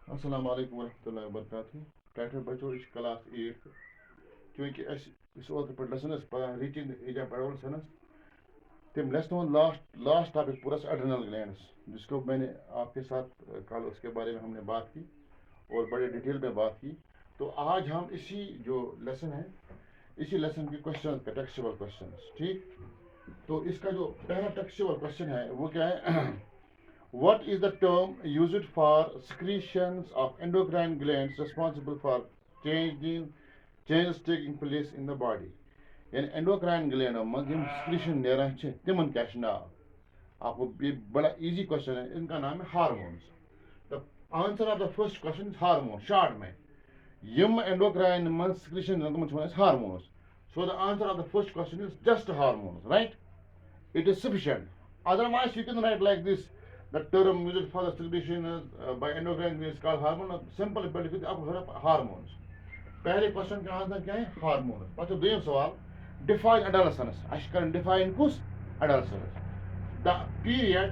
Assalamu alaikum warahmatullahi wabarakatuh. Title बच्चों इस class 8 क्योंकि इस और पर lesson reaching the edge of adolescence तम लेसन लास्ट टॉपिक पूरा एड्रेनल ग्लैंड्स जिसको मैंने आपके साथ कल उसके बारे में हमने बात की और बड़े डिटेल में बात की। तो आज हम इसी जो लेसन है इसी लेसन के क्वेश्चन का टेक्सचुअल क्वेश्चन, ठीक। तो इसका जो पहला टेक्सचुअल क्वेश्चन है वो क्या है What is the term used for secretions of endocrine glands responsible for changing changes taking place in the body? यानी एंडोक्राइन ग्लैंड मज यम सिक्रीशन नेरान तिमन क्या नाव? आपको ये बड़ा इजी क्वेश्चन है, इनका नाम है hormones. The answer of the first question is hormone short में यम एंडोक्राइन मज सिक्रीशन तिमन hormones. So the answer of the first question is just hormones, right? It is sufficient. Otherwise, you can write like this: the term used for the secretion by endocrine glands is called hormone. Simple with hormones. पहले question का answer क्या है? Hormone. पता दोयम सवाल define adolescence. अश कर define कुस adolescence? The period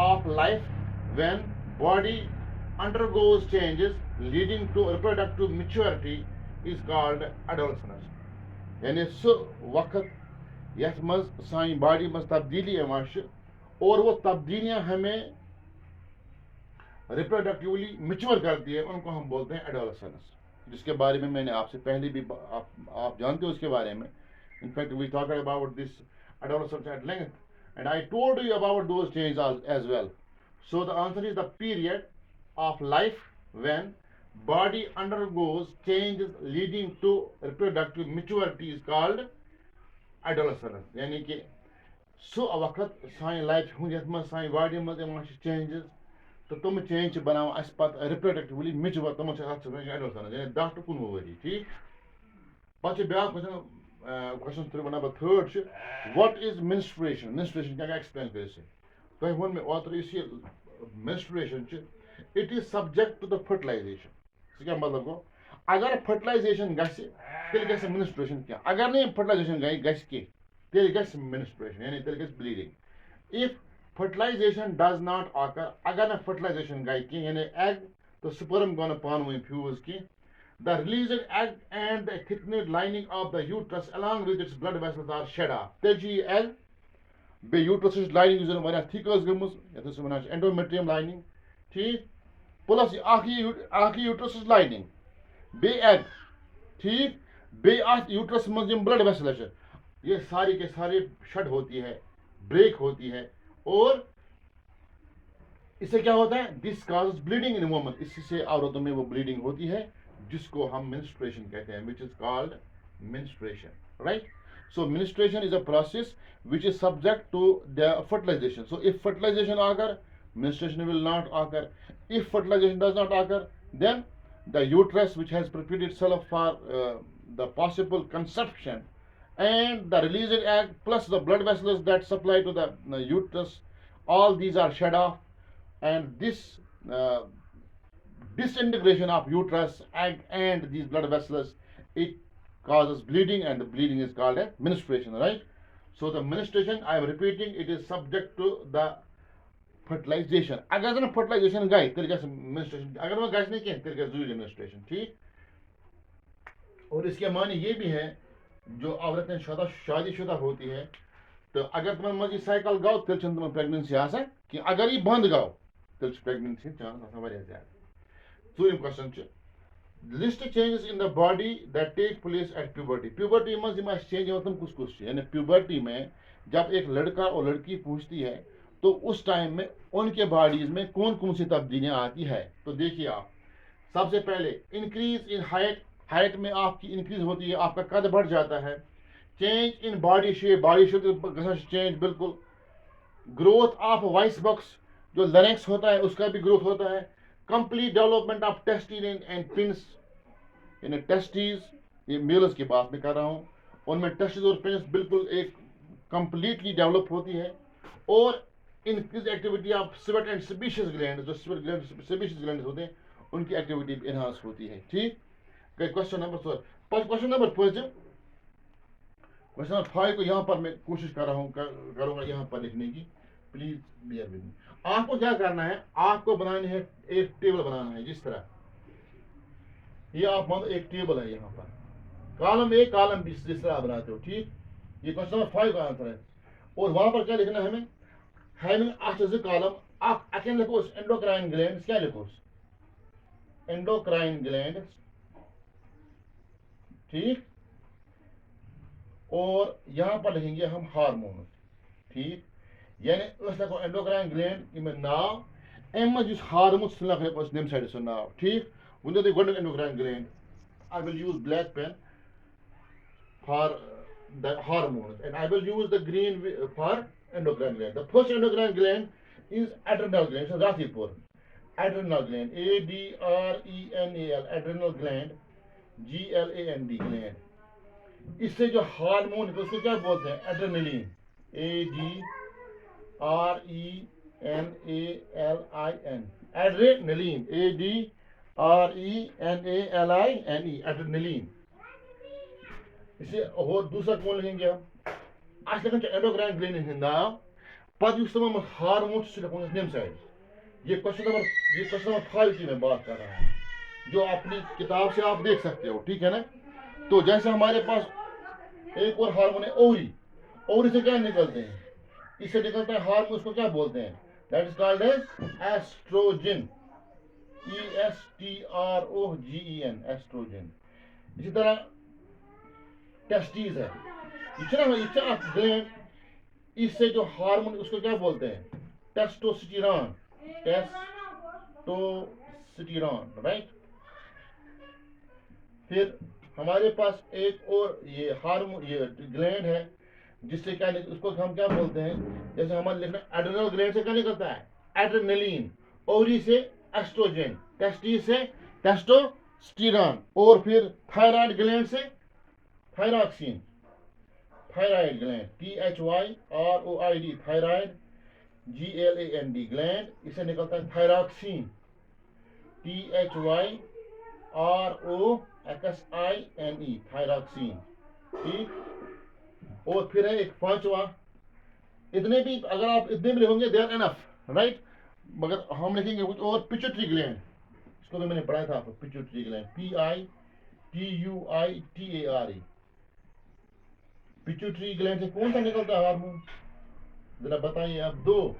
of life when body undergoes changes leading to reproductive maturity is called adolescence. यानी सो वक्त यथ मज सानी बॉडी मज तब्दीली और वो तब्दीलियां हमें रिप्रोडक्टिवली मिच्योर करती है, उनको हम बोलते हैं एडोलसेंस, जिसके बारे में मैंने आपसे पहले भी आप जानते हो उसके बारे में। In fact we talk about this adolescence at length and I told you about those changes as well. So the answer is the period of life when body undergoes changes leading to reproductive maturity is called adolescence. यानी कि सो वक्त सान life हूँ ये सान body मज changes तो तुम चेंज बना पे रिप्रोडक्टिवली मिच्योर तुम एडोलसेंस यानी 10 to 15 वरी, ठीक। पे ब्या question number third what is menstruation? Menstruation क्या एक्सप्लेन कर तुम वो मे ओतर इस menstruation it is subject to the fertilization. सह क्या मतलब गो? अगर फर्टिलाइजेशन तेल गस मेंस्ट्रुएशन क्या, अगर नहीं फर्टिलाइजेशन गस की तेल गस मेंस्ट्रुएशन यानी तेल गस bleeding. If fertilisation does not occur, अगर ना फर्टिलाइजेशन गई की यानी एग तो स्पर्म गो पान वन फ्यूज की, the released egg and the thickened lining of the uterus along with its blood vessels are shed off. Then ये egg बे uterus lining जो वारिया थिक गमज यथ वन एंडोमेट्रियम लाइनिंग, ठीक। प्लस आखी uterus lining बे egg, ठीक। बे uterus मज blood vessel ये सारी के सारे शट होती है, ब्रेक होती है और इससे क्या होता है? This causes bleeding in woman, इससे औरतों में वो ब्लीडिंग होती है जिसको हम मेंस्ट्रुएशन कहते हैं, which is called menstruation, right? So menstruation is a process which is subject to the fertilization. So if fertilization occur, menstruation will not occur. If fertilization does not occur, then the uterus which has prepared itself for the possible conception and the released egg plus the blood vessels that supply to the uterus, all these are shed off, and this uh, disintegration of uterus, egg and these blood vessels, it causes bleeding and the bleeding is called a menstruation, right? So the menstruation, I am repeating, it is subject to the fertilization. अगर ना fertilisation गई तेल menstruation, अगर वह गस नहीं तेल जरूरी menstruation, ठीक। और इसके माने ये भी है जो औरतें शादीशुदा होती है तो अगर तुम मज साइकिल गाओ तेल तुम प्रेगनेंसी आसान कि अगर ये बंद गाओ तेल प्रेगनेंसी चांस आसान ज्यादा। Two question. List changes in the body that take place at puberty. Puberty में चेंज होता है कुछ यानी puberty में जब एक लड़का और लड़की पूछती है तो उस टाइम में उनके बॉडीज में कौन कौन सी तब्दीलियां आती है। तो देखिए आप, सबसे पहले इंक्रीज इन हाइट, हाइट में आपकी इंक्रीज होती है, आपका कद बढ़ जाता है। Change in body shape change बिल्कुल। ग्रोथ ऑफ वॉइस बॉक्स, जो लैरिंक्स होता है उसका भी ग्रोथ होता है। Complete development of testis and pins, यानी टेस्टिस, ये मेल्स की बात मैं कर रहा हूँ, उनमें टेस्टिस और पिन्स बिल्कुल एक कंप्लीटली डेवलप होती है। और increase activity of sweat and sebaceous gland, जो स्वेट ग्लैंड सेबेशियस ग्लैंड होते हैं उनकी एक्टिविटी एनहांस होती है, ठीक। Question number 4। Question number 5, question number 5 को यहाँ पर मैं कोशिश कर रहा हूँ करूँगा यहाँ पर लिखने की। Please bear with me. आपको क्या करना है, आपको बनानी है एक टेबल बनाना है, जिस तरह ये आप मान लो एक टेबल है, यहाँ पर कॉलम ए कॉलम बी जिस तरह आप बनाते हो, ठीक। ये क्वेश्चन नंबर 5 का आंसर है। और वहां पर क्या लिखना है हमें, having after the column आप अकेले लिखो एंडोक्राइन ग्लैंड, क्या लिखो एंडोक्राइन ग्लैंड, ठीक। और यहां पर लिखेंगे हम हार्मोन, ठीक। यानी उस लिखो एंडोक्राइन ग्लैंड में नाव एम जिस हार्मोन लिखो नेम साइड से नाव, ठीक। वो golden endocrine gland, I will use black pen for the hormones and I will use the green for endocrine gland. The first endocrine gland is adrenal gland. So Rathipur, adrenal gland, ADRENAL, adrenal gland, GLAND gland. इससे जो hormone है उसको क्या बोलते हैं, adrenaline, ADRENALIN, adrenaline, ADRENALINE, adrenaline. इसे और दूसरा कौन लिखेंगे हम, आज लिखन एंडोक्राइन ग्लैंड इन नाव पद युस तमाम हार्मोन से लिखो नेम साइड। ये क्वेश्चन नंबर 5 की मैं बात कर रहा हूँ, जो अपनी किताब से आप देख सकते हो, ठीक है ना। तो जैसे हमारे पास एक और हार्मोन है ओवरी, ओवरी से क्या निकलते हैं, इससे निकलता है हार्मोन, उसको क्या बोलते हैं, that is called as estrogen, ESTROGEN, estrogen. इसी तरह टेस्टीज है, ये ग्लैंड, इससे जो हार्मोन उसको क्या बोलते हैं, टेस्टोस्टेरोन, टेस्टोस्टेरोन, राइट। फिर हमारे पास एक और ये हार्मोन, ये ग्लैंड है जिससे क्या उसको हम क्या बोलते हैं, जैसे हमारे लिखना एड्रेनल ग्लैंड से क्या निकलता है, एड्रेनलिन, ओवरी से एस्ट्रोजन, टेस्टीज से टेस्टोस्टेरोन, और फिर थायराइड ग्लैंड से thyroxine, thyroid gland, THYROID, thyroid, GLAND gland, इसे निकलता है थायरॉक्सिन, THYROXINE, थायरॉक्सिन, ठीक। और फिर है एक पांचवा, इतने भी अगर आप इतने भी लिखोगे दे आर एनफ, राइट। मगर हम लिखेंगे कुछ और, पिट्यूटरी ग्लैंड, इसको तो मैंने पढ़ा था आपको, pituitary gland, PITUITARE, pituitary gland से कौन सा निकलता है हार्मोन, जरा बताइए आप। दो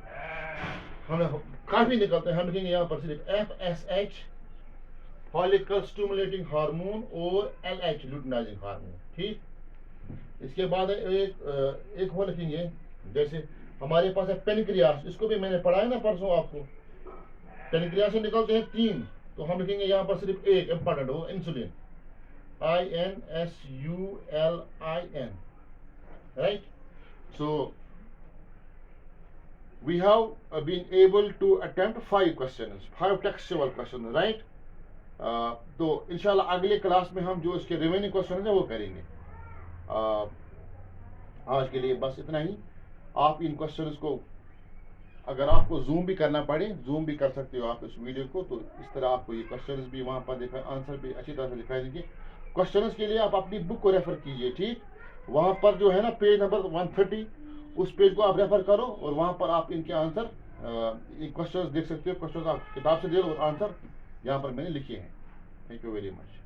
हमें काफी निकलते हैं, हम लिखेंगे यहाँ पर सिर्फ FSH, फॉलिकल स्टिमुलेटिंग हार्मोन, और LH, लुटिनाइजिंग हार्मोन, ठीक। इसके बाद एक और लिखेंगे, जैसे हमारे पास है पेनक्रियास, इसको भी मैंने पढ़ा है ना परसों आपको, पेनक्रियास से निकलते हैं 3, तो हम लिखेंगे यहाँ पर सिर्फ एक इंपॉर्टेंट हो, insulin, INSULIN, right. So we have been able to attempt 5 questions, 5 textual questions, right. तो इंशाल्लाह अगले क्लास में हम जो इसके रिमेनिंग क्वेश्चन है वो करेंगे। आज के लिए बस इतना ही। आप इन क्वेश्चंस को अगर आपको जूम भी करना पड़े, जूम भी कर सकते हो आप इस वीडियो को, तो इस तरह आपको ये क्वेश्चंस भी वहां पर दिखा, आंसर भी अच्छी तरह से दिखाई देंगे। क्वेश्चंस के लिए आप अपनी बुक को रेफर कीजिए, ठीक। वहां पर जो है ना पेज नंबर 130, उस पेज को आप रेफर करो और वहां पर आप इनके आंसर क्वेश्चंस देख सकते हो। क्वेश्चंस आप किताब से दे लो और आंसर यहाँ पर मैंने लिखे हैं। Thank you very much.